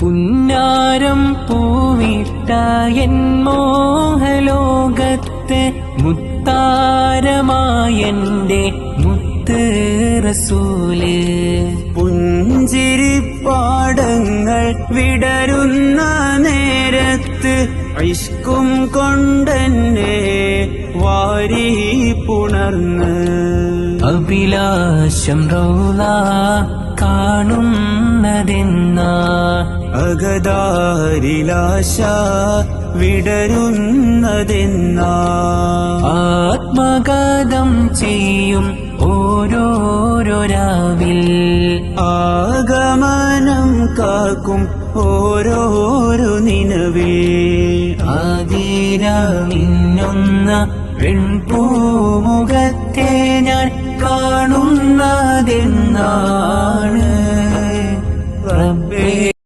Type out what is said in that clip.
പുന്നാരം പൂവിട്ട N മോഹലോകത്ത് മുത്താരമായന്റെ മുത്ത് റസൂല്. പുഞ്ചിരിപ്പാടങ്ങൾ വിടരുന്ന നേരത്ത് ഇഷ്കും കൊണ്ടെന്നെ വാരി പുണർന്ന് അഭിലാഷം റൗള കാണുന്നതെന്നാ അകതാരിലാശ വിടരുന്നതെന്നാ ആത്മഗതം ചെയ്യും ഓരോരോ രാവിൽ ആഗമനം കാക്കും ഓരോരോ നിലവിൽ ആതിര മിന്നുന്ന പെൺപൂമുഖത്തെ ഞാൻ കാണുന്നതെന്നാണ് റബ്ബേ.